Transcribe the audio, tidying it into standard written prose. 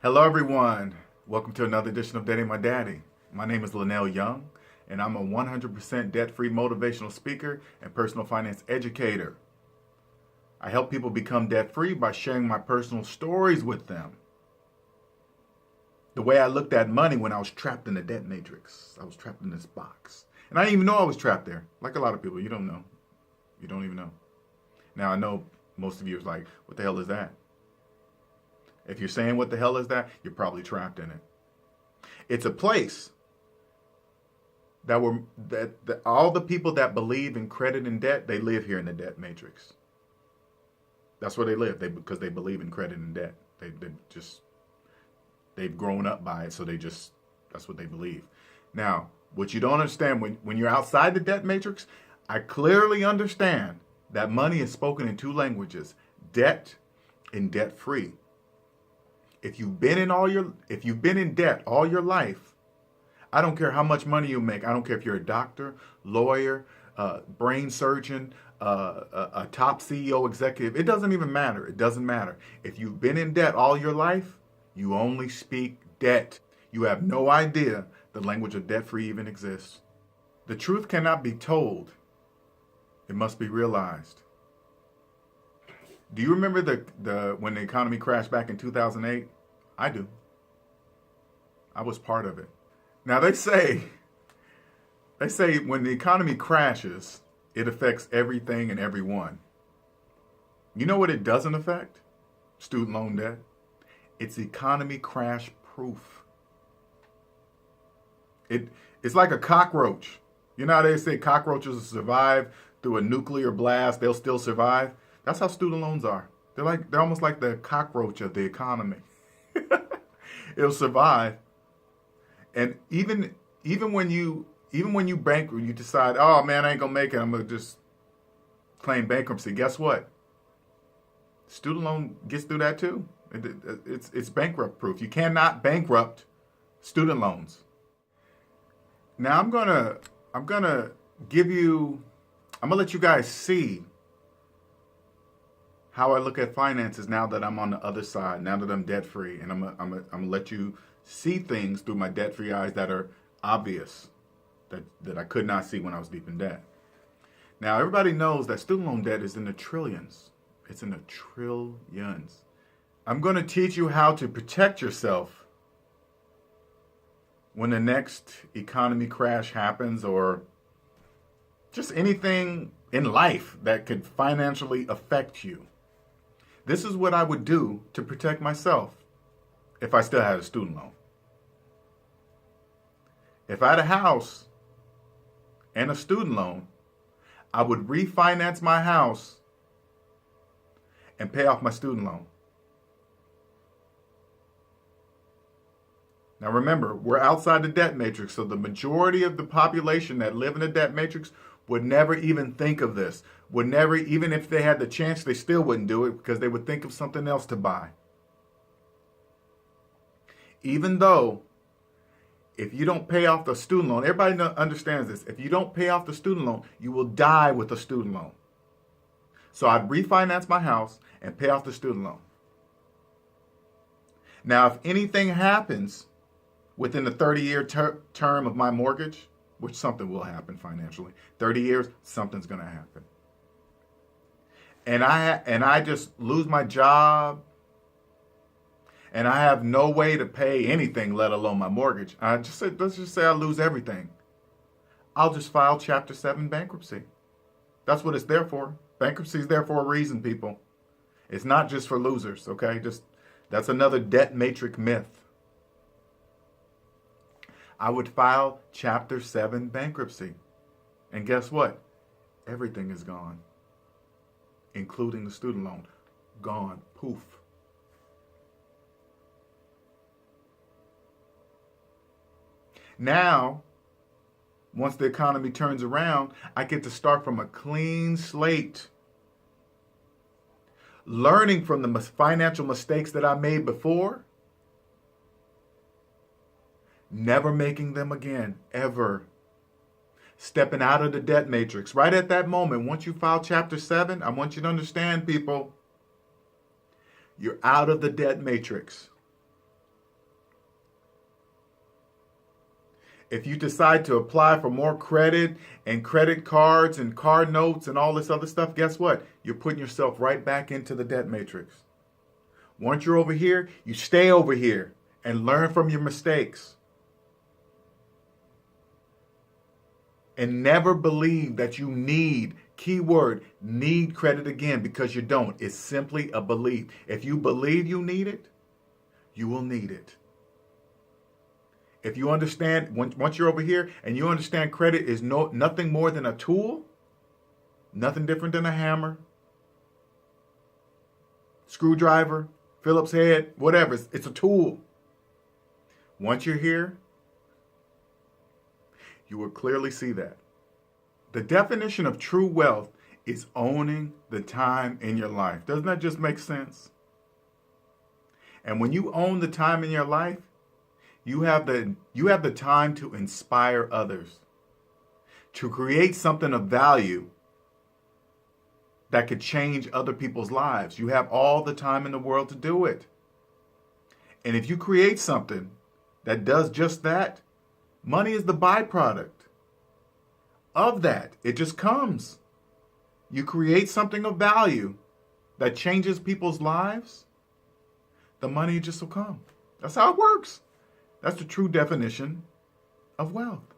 Hello, everyone. Welcome to another edition of DebtAintMyDaddy. My name is Linnell Young, and I'm a 100% debt-free motivational speaker and personal finance educator. I help people become debt-free by sharing my personal stories with them. The way I looked at money when I was trapped in the debt matrix. I was trapped in this box. And I didn't even know I was trapped there. Like a lot of people, you don't know. You don't even know. Now, I know most of you are like, what the hell is that? If you're saying what the hell is that, you're probably trapped in it. It's a place that all the people that believe in credit and debt, they live here in the debt matrix. That's where they live, because they believe in credit and debt. They've grown up by it, so that's what they believe. Now, what you don't understand, when you're outside the debt matrix, I clearly understand that money is spoken in two languages, debt and debt-free. If you've been in debt all your life, I don't care how much money you make. I don't care if you're a doctor, lawyer, brain surgeon, a top CEO executive. It doesn't even matter. It doesn't matter. If you've been in debt all your life, you only speak debt. You have no idea the language of debt-free even exists. The truth cannot be told. It must be realized. Do you remember when the economy crashed back in 2008? I do. I was part of it. Now they say when the economy crashes, it affects everything and everyone. You know what it doesn't affect? Student loan debt. It's economy crash proof. It's like a cockroach. You know how they say cockroaches survive through a nuclear blast, they'll still survive? That's how student loans are. They're almost like the cockroach of the economy. It'll survive. And even when you bankrupt, you decide, oh man, I ain't gonna make it, I'm gonna just claim bankruptcy. Guess what? Student loan gets through that too. It's bankrupt proof. You cannot bankrupt student loans. Now I'm gonna let you guys see how I look at finances now that I'm on the other side, now that I'm debt-free. And I'm gonna let you see things through my debt-free eyes that are obvious, that I could not see when I was deep in debt. Now, everybody knows that student loan debt is in the trillions. It's in the trillions. I'm gonna teach you how to protect yourself when the next economy crash happens, or just anything in life that could financially affect you. This is what I would do to protect myself if I still had a student loan. If I had a house and a student loan, I would refinance my house and pay off my student loan. Now remember, we're outside the debt matrix, so the majority of the population that live in the debt matrix would never even think of this. Would never, even if they had the chance, they still wouldn't do it because they would think of something else to buy. Even though, if you don't pay off the student loan, everybody understands this. If you don't pay off the student loan, you will die with the student loan. So I'd refinance my house and pay off the student loan. Now, if anything happens within the 30-year term of my mortgage, which something will happen financially, 30 years, something's going to happen. And I just lose my job, and I have no way to pay anything, let alone my mortgage. Let's just say I lose everything. I'll just file Chapter 7 bankruptcy. That's what it's there for. Bankruptcy is there for a reason, people. It's not just for losers, okay? That's another debt matrix myth. I would file Chapter 7 bankruptcy. And guess what? Everything is gone, including the student loan. Gone. Poof. Now, once the economy turns around, I get to start from a clean slate, learning from the financial mistakes that I made before, never making them again, ever. Stepping out of the debt matrix. Right at that moment, once you file Chapter 7, I want you to understand, people, you're out of the debt matrix. If you decide to apply for more credit and credit cards and car notes and all this other stuff, guess what? You're putting yourself right back into the debt matrix. Once you're over here, you stay over here and learn from your mistakes. And never believe that you need, keyword, need credit again, because you don't. It's simply a belief. If you believe you need it, you will need it. If you understand, once you're over here and you understand credit is nothing more than a tool, nothing different than a hammer, screwdriver, Phillips head, whatever, it's a tool. Once you're here, you will clearly see that. The definition of true wealth is owning the time in your life. Doesn't that just make sense? And when you own the time in your life, you have the time to inspire others, to create something of value that could change other people's lives. You have all the time in the world to do it. And if you create something that does just that, money is the byproduct of that. It just comes. You create something of value that changes people's lives, the money just will come. That's how it works. That's the true definition of wealth.